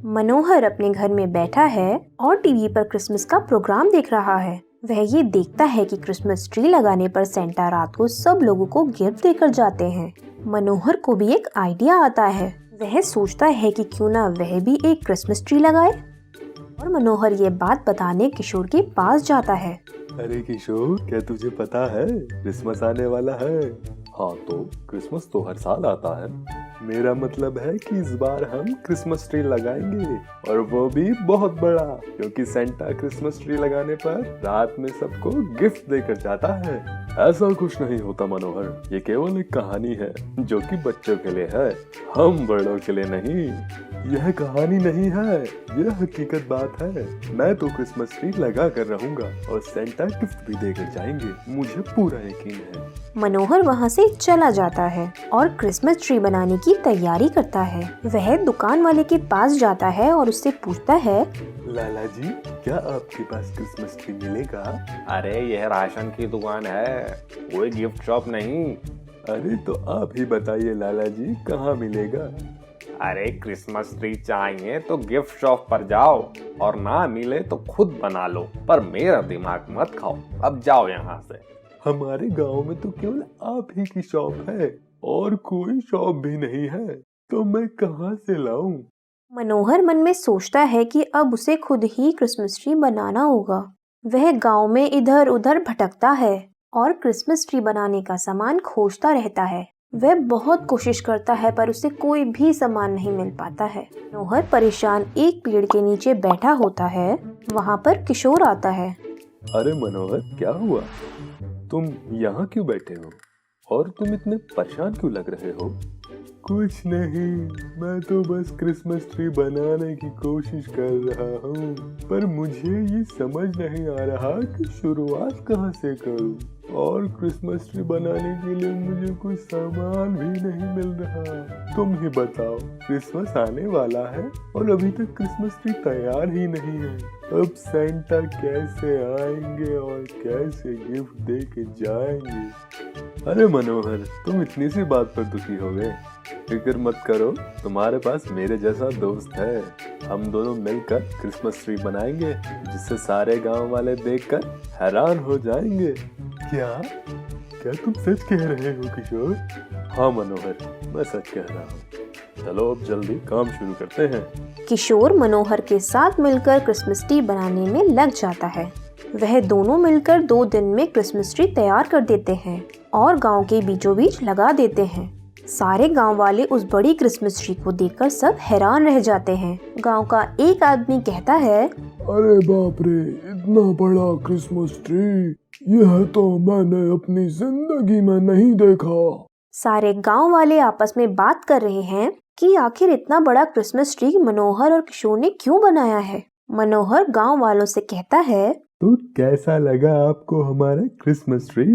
मनोहर अपने घर में बैठा है और टीवी पर क्रिसमस का प्रोग्राम देख रहा है। वह ये देखता है कि क्रिसमस ट्री लगाने पर सेंटा रात को सब लोगों को गिफ्ट देकर जाते हैं। मनोहर को भी एक आइडिया आता है। वह सोचता है कि क्यों ना वह भी एक क्रिसमस ट्री लगाए और मनोहर ये बात बताने किशोर के पास जाता है। अरे किशोर, क्या तुझे पता है क्रिसमस आने वाला है? हाँ, तो क्रिसमस तो हर साल आता है। मेरा मतलब है कि इस बार हम क्रिसमस ट्री लगाएंगे, और वो भी बहुत बड़ा, क्योंकि सेंटा क्रिसमस ट्री लगाने पर रात में सबको गिफ्ट देकर जाता है। ऐसा कुछ नहीं होता मनोहर, ये केवल एक कहानी है जो कि बच्चों के लिए है, हम बड़ों के लिए नहीं। यह कहानी नहीं है, यह हकीकत बात है। मैं तो क्रिसमस ट्री लगा कर रहूंगा और सेंटा गिफ्ट भी देकर जाएंगे, मुझे पूरा यकीन है। मनोहर वहाँ से चला जाता है और क्रिसमस ट्री बनाने की तैयारी करता है। वह दुकान वाले के पास जाता है और उससे पूछता है, लाला जी, क्या आपके पास क्रिसमस ट्री मिलेगा? अरे यह राशन की दुकान है, कोई गिफ्ट शॉप नहीं। अरे तो आप ही बताइए लाला जी, कहाँ मिलेगा? अरे क्रिसमस ट्री चाहिए तो गिफ्ट शॉप पर जाओ, और ना मिले तो खुद बना लो, पर मेरा दिमाग मत खाओ। अब जाओ यहाँ से। हमारे गांव में तो केवल आप ही की शॉप है और कोई शॉप भी नहीं है, तो मैं कहाँ से लाऊं? मनोहर मन में सोचता है कि अब उसे खुद ही क्रिसमस ट्री बनाना होगा। वह गांव में इधर उधर भटकता है और क्रिसमस ट्री बनाने का सामान खोजता रहता है। वह बहुत कोशिश करता है पर उसे कोई भी सामान नहीं मिल पाता है। मनोहर परेशान एक पेड़ के नीचे बैठा होता है। वहाँ पर किशोर आता है। अरे मनोहर, क्या हुआ? तुम यहाँ क्यों बैठे हो और तुम इतने परेशान क्यों लग रहे हो? कुछ नहीं, मैं तो बस क्रिसमस ट्री बनाने की कोशिश कर रहा हूँ, पर मुझे ये समझ नहीं आ रहा कि शुरुआत कहाँ से करूँ, और क्रिसमस ट्री बनाने के लिए मुझे कोई सामान भी नहीं मिल रहा। तुम ही बताओ, क्रिसमस आने वाला है और अभी तक क्रिसमस ट्री तैयार ही नहीं है। अब सेंटा कैसे आएंगे और कैसे गिफ्ट दे के जाएंगे? अरे मनोहर, तुम इतनी सी बात पर दुखी हो गए। फिक्र मत करो, तुम्हारे पास मेरे जैसा दोस्त है। हम दोनों मिलकर क्रिसमस ट्री बनाएंगे, जिससे सारे गांव वाले देखकर हैरान हो जाएंगे। क्या तुम सच कह रहे हो किशोर? हाँ मनोहर, मैं सच कह रहा हूँ। चलो अब जल्दी काम शुरू करते हैं। किशोर मनोहर के साथ मिलकर क्रिसमस ट्री बनाने में लग जाता है। वह दोनों मिलकर 2 दिन में क्रिसमस ट्री तैयार कर देते हैं और गांव के बीचों बीच लगा देते हैं। सारे गांव वाले उस बड़ी क्रिसमस ट्री को देखकर सब हैरान रह जाते हैं। गांव का एक आदमी कहता है, अरे बाप रे, इतना बड़ा क्रिसमस ट्री, यह तो मैंने अपनी जिंदगी में नहीं देखा। सारे गांव वाले आपस में बात कर रहे हैं कि आखिर इतना बड़ा क्रिसमस ट्री मनोहर और किशोर ने क्यों बनाया है। मनोहर गांव वालों से कहता है, तो कैसा लगा आपको हमारा क्रिसमस ट्री?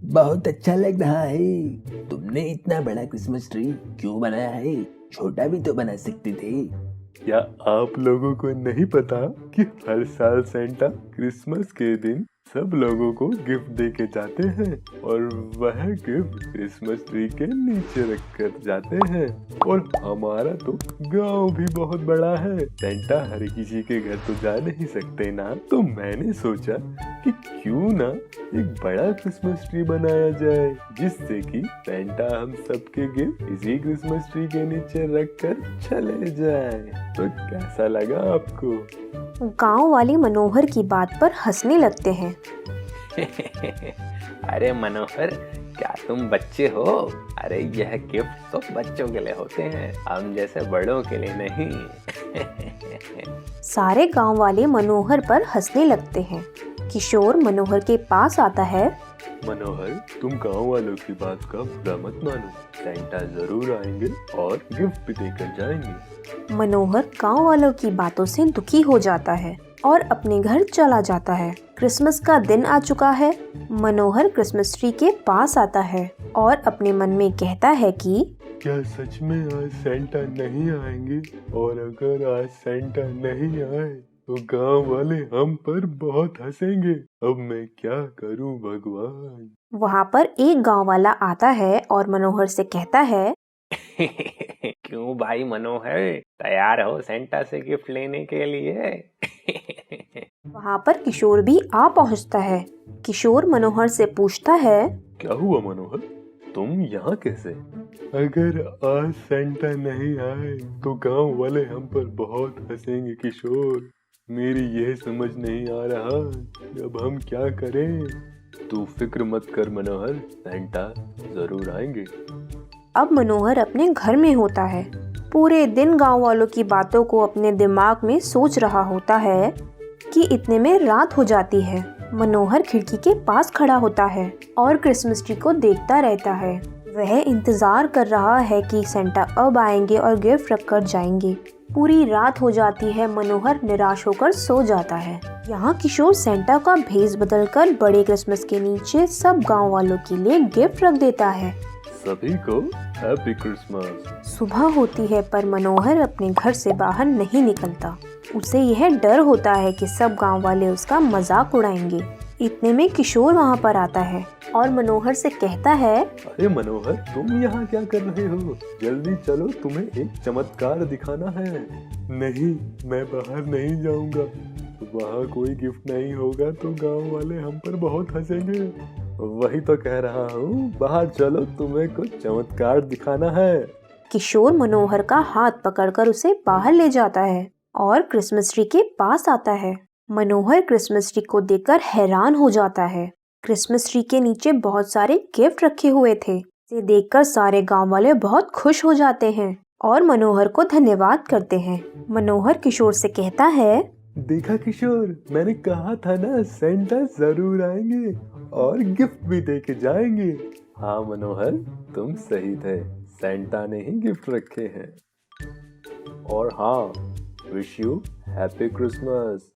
बहुत अच्छा लग रहा है। तुमने इतना बड़ा क्रिसमस ट्री क्यों बनाया है? छोटा भी तो बना सकते थे। क्या आप लोगों को नहीं पता कि हर साल सेंटा क्रिसमस के दिन सब लोगों को गिफ्ट दे के जाते हैं, और वह गिफ्ट क्रिसमस ट्री के नीचे रख कर जाते हैं। और हमारा तो गांव भी बहुत बड़ा है, सेंटा हर किसी के घर तो जा नहीं सकते ना, तो मैंने सोचा कि क्यों ना एक बड़ा क्रिसमस ट्री बनाया जाए, जिससे कि सेंटा हम सबके गिफ्ट इसी क्रिसमस ट्री के नीचे रख कर चले जाए। तो कैसा लगा आपको? गांव वाले मनोहर की बात पर हंसने लगते हैं। अरे मनोहर, क्या तुम बच्चे हो? अरे यह गिफ्ट तो बच्चों के लिए होते हैं, हम जैसे बड़ों के लिए नहीं। सारे गांव वाले मनोहर पर हंसने लगते हैं। किशोर मनोहर के पास आता है। मनोहर, तुम गांव वालों की बात का बुरा मत मानो, सेंटा जरूर आएंगे और गिफ्ट भी देकर जाएंगे। मनोहर गांव वालों की बातों से दुखी हो जाता है और अपने घर चला जाता है। क्रिसमस का दिन आ चुका है। मनोहर क्रिसमस ट्री के पास आता है और अपने मन में कहता है कि क्या सच में आज सेंटा नहीं आएंगे? और अगर आज सेंटा नहीं आए तो गांव वाले हम पर बहुत हंसेंगे। अब मैं क्या करूं भगवान? वहाँ पर एक गांव वाला आता है और मनोहर से कहता है, क्यों भाई मनोहर, तैयार हो सेंटा से गिफ्ट लेने के लिए? वहाँ पर किशोर भी आ पहुँचता है। किशोर मनोहर से पूछता है, क्या हुआ मनोहर, तुम यहाँ कैसे? अगर आज सेंटा नहीं आए तो गांव वाले हम पर बहुत हंसेंगे किशोर। मेरी यह समझ नहीं आ रहा अब हम क्या करें। तू फिक्र मत कर मनोहर, सेंटा जरूर आएंगे। अब मनोहर अपने घर में होता है। पूरे दिन गांव वालों की बातों को अपने दिमाग में सोच रहा होता है कि इतने में रात हो जाती है। मनोहर खिड़की के पास खड़ा होता है और क्रिसमस ट्री को देखता रहता है। वह इंतजार कर रहा है कि सेंटा अब आएंगे और गिफ्ट रखकर जाएंगे। पूरी रात हो जाती है। मनोहर निराश होकर सो जाता है। यहाँ किशोर सेंटा का भेष बदलकर बड़े क्रिसमस के नीचे सब गांव वालों के लिए गिफ्ट रख देता है। सभी को हैप्पी क्रिसमस। सुबह होती है पर मनोहर अपने घर से बाहर नहीं निकलता। उसे यह डर होता है कि सब गांव वाले उसका मजाक उड़ाएंगे। इतने में किशोर वहां पर आता है और मनोहर से कहता है, अरे मनोहर, तुम यहाँ क्या कर रहे हो? जल्दी चलो, तुम्हें एक चमत्कार दिखाना है। नहीं, मैं बाहर नहीं जाऊंगा। वहाँ कोई गिफ्ट नहीं होगा तो गांव वाले हम पर बहुत हंसेंगे। वही तो कह रहा हूँ, बाहर चलो, तुम्हें कुछ चमत्कार दिखाना है। किशोर मनोहर का हाथ पकड़कर उसे बाहर ले जाता है और क्रिसमस ट्री के पास आता है। मनोहर क्रिसमस ट्री को देखकर हैरान हो जाता है। क्रिसमस ट्री के नीचे बहुत सारे गिफ्ट रखे हुए थे। इसे देखकर सारे गांव वाले बहुत खुश हो जाते हैं और मनोहर को धन्यवाद करते हैं। मनोहर किशोर से कहता है, देखा किशोर, मैंने कहा था ना, सेंटा जरूर आएंगे और गिफ्ट भी देके जाएंगे। हाँ मनोहर, तुम सही थे, सेंटा ने ही गिफ्ट रखे हैं। और हाँ, विश यू हैप्पी क्रिसमस।